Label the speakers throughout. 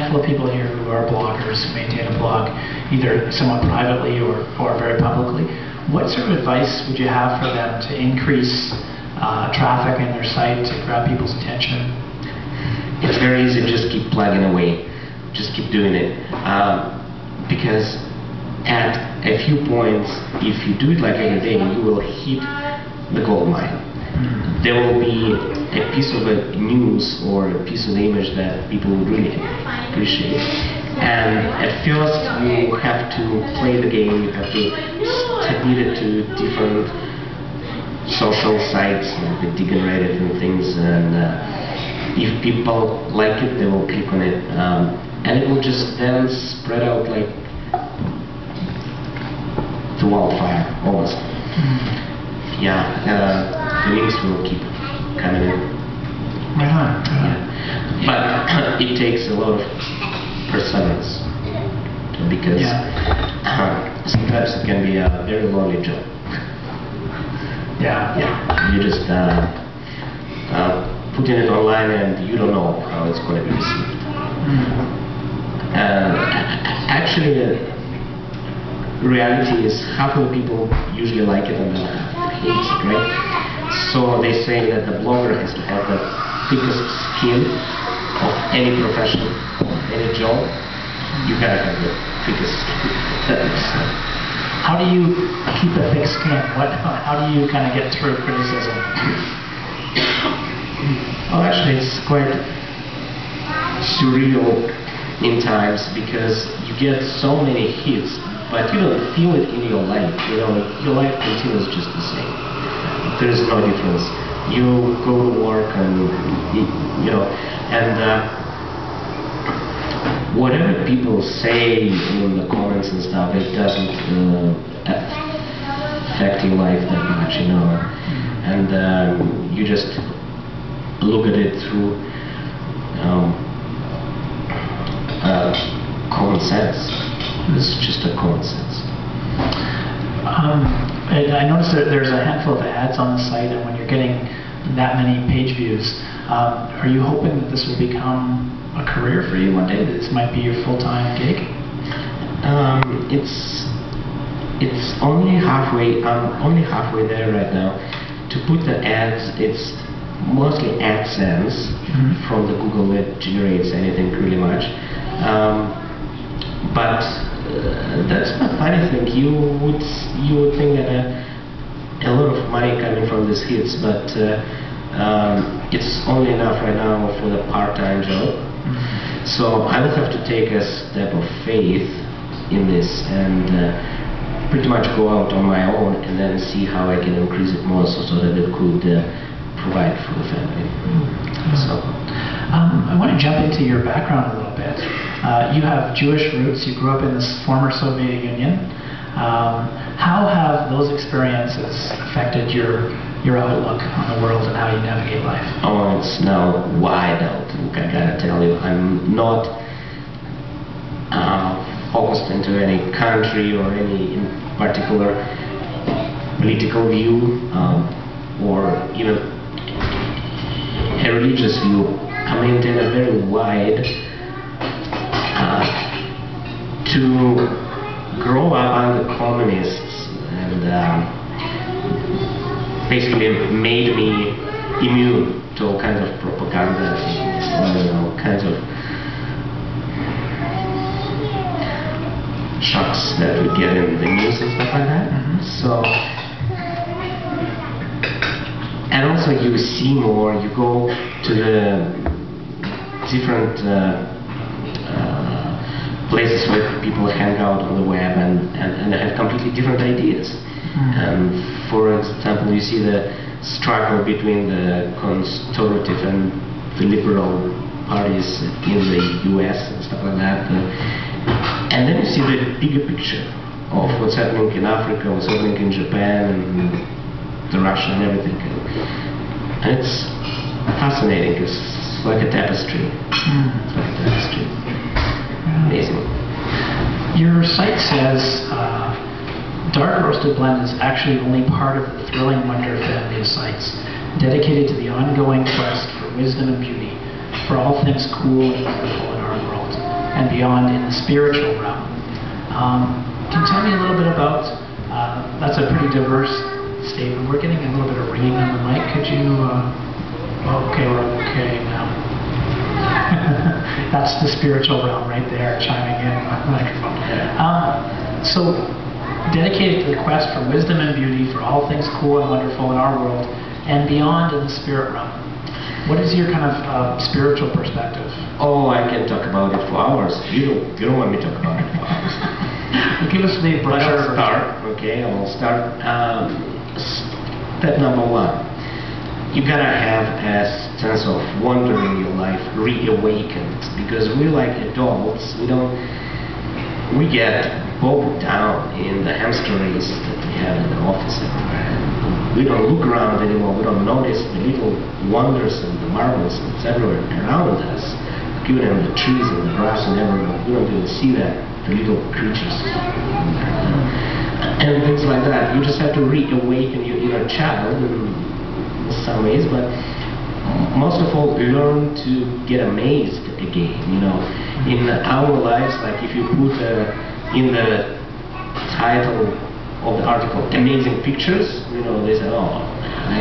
Speaker 1: handful of people here who are bloggers, who maintain a blog, either somewhat privately or very publicly. What sort of advice would you have for them to increase traffic in their site, to grab people's attention?
Speaker 2: It's very easy. Just keep plugging away. Just keep doing it. Because at a few points, if you do it like every day, you will hit the gold mine. There will be a piece of news or a piece of image that people would really appreciate. And at first, you have to play the game. You have to submit it to different social sites, like Dig and Reddit and things. And if people like it, they will click on it. And it will just then spread out like the wildfire, almost. Yeah, the links will keep coming in.
Speaker 1: Right on.
Speaker 2: Yeah. But it takes a lot of perseverance, because sometimes it can be a very lonely job.
Speaker 1: Yeah.
Speaker 2: You just putting it online and you don't know how it's going to be received. Actually, reality is half of the people usually like it and then half hates it, right? So they say that the blogger has to have the thickest skin of any profession, any job. You gotta have the thickest skin.
Speaker 1: How do you keep a thick skin? How do you kind of get through criticism?
Speaker 2: Well, actually, it's quite surreal in times, because you get so many hits, but you don't feel it in your life. You know, your life continues just the same. There is no difference. You go to work and you know, and whatever people say in the comments and stuff, it doesn't affect your life that much, you know. And you just look at it through common sense. It's just a common sense.
Speaker 1: I noticed that there's a handful of ads on the site, and when you're getting that many page views, are you hoping that this will become a career for you one day, that this might be your full-time gig?
Speaker 2: It's only halfway. I'm only halfway there right now. To put the ads, it's mostly AdSense from the Google that generates anything pretty much. But that's a funny thing. You would think that a lot of money coming from these hits, but it's only enough right now for the part-time job. So I will have to take a step of faith in this and pretty much go out on my own and then see how I can increase it more, so that it could provide for the family. So
Speaker 1: I want to jump into your background a little bit. You have Jewish roots. You grew up in this former Soviet Union. How have those experiences affected your outlook on the world and how you navigate life?
Speaker 2: Oh, it's now wide outlook, I gotta tell you. I'm not focused into any country or any in particular political view or even a religious view. I maintain a very wide to grow up under communists and basically made me immune to all kinds of propaganda, all kinds of shocks that we get in the news and stuff like that. So, and also you see more, you go to the different places where people hang out on the web and have completely different ideas. For example, you see the struggle between the conservative and the liberal parties in the US and stuff like that. And then you see the bigger picture of what's happening in Africa, what's happening in Japan, and the Russia and everything. And it's fascinating. It's like a tapestry. It's like a tapestry. Amazing.
Speaker 1: Your site says Dark Roasted Blend is actually only part of the Thrilling Wonder family of sites, dedicated to the ongoing quest for wisdom and beauty, for all things cool and wonderful in our world. and beyond in the spiritual realm. Can you tell me a little bit about, that's a pretty diverse statement. We're getting a little bit of ringing on the mic. Could you, okay, we're okay now. That's the spiritual realm right there, chiming in on the microphone. So, dedicated to the quest for wisdom and beauty for all things cool and wonderful in our world and beyond in the spirit realm. What is your kind of spiritual perspective?
Speaker 2: Oh, I can talk about it for hours. You don't want me to talk about it for hours.
Speaker 1: Well, give us the brochure.
Speaker 2: I'll start. Okay, I will start. Step number one. You gotta have a sense of wonder in your life reawakened, because we're like adults. We get bogged down in the hamster race that we have in the office everywhere. We don't look around anymore. We don't notice the little wonders and the marvels that's everywhere around us, even in the trees and the grass and everywhere. We don't even see that, the little creatures and things like that. You just have to reawaken your inner child in some ways, but most of all, learn to get amazed again. In our lives, like if you put in the title of the article "amazing pictures," they say, "Oh,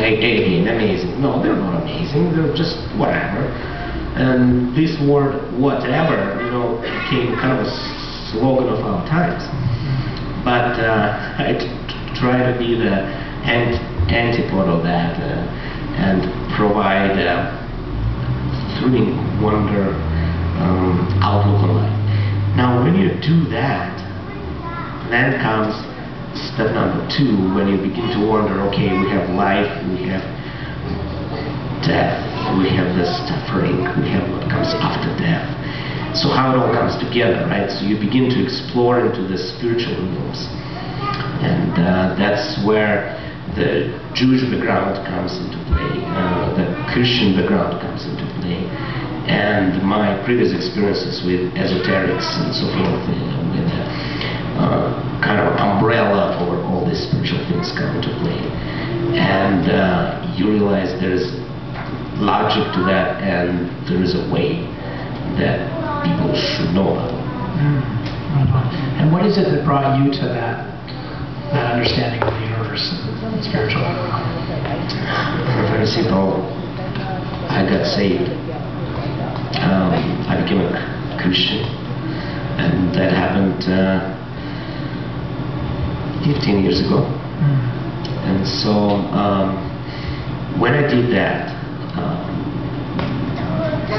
Speaker 2: again, amazing." No, they're not amazing. They're just whatever. And this word "whatever," became kind of a slogan of our times. But I try to be the antipode of that and provide thrilling wonder outlook on life. Now, when you do that, then comes step number two, when you begin to wonder, okay, we have life, we have death, we have the suffering, we have what comes after death. So how it all comes together, right? So you begin to explore into the spiritual realms. And that's where the Jewish background comes into play, the Christian background comes into play, and my previous experiences with esoterics and so forth, with kind of umbrella for all these spiritual things come into play. And you realize there's logic to that, and there is a way that people should know about.
Speaker 1: And what is it that brought you to that understanding of the universe and spiritual?
Speaker 2: Very simple. I got saved. I became a Christian, and that happened 15 years ago. And so when I did that,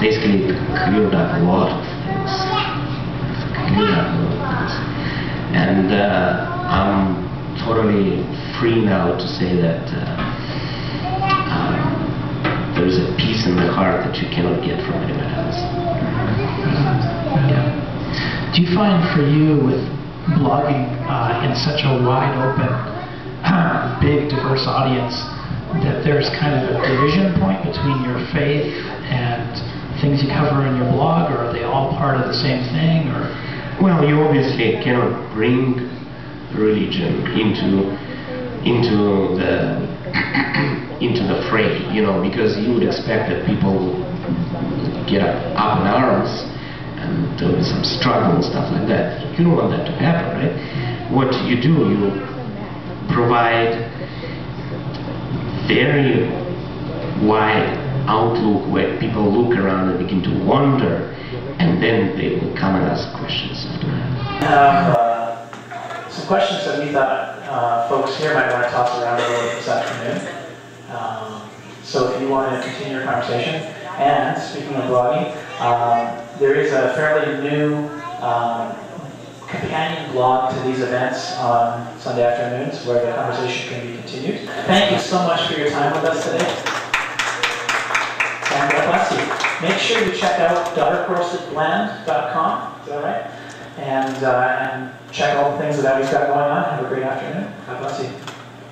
Speaker 2: basically it cleared up a lot of things. And I'm totally free now to say that there is a peace in the heart that you cannot get from anyone else.
Speaker 1: Do you find for you with blogging in such a wide open, big, diverse audience that there's kind of a division point between your faith and things you cover in your blog, or are they all part of the same thing? Or
Speaker 2: well, you obviously cannot bring religion into the fray, because you would expect that people get up in arms and there is some struggle and stuff like that. You don't want that to happen, right? What you do, you provide very wide outlook where people look around and begin to wonder, and then they will come and ask questions after that.
Speaker 1: Some questions that we thought folks here might want to toss around a little bit this afternoon. So if you want to continue your conversation, and speaking of blogging, there is a fairly new companion blog to these events on Sunday afternoons where the conversation can be continued. Thank you so much for your time with us today. And God bless you. Make sure you check out daughtercorsetbland.com, is that right? And check all the things that Avi's got going on. Have a great afternoon. God bless you.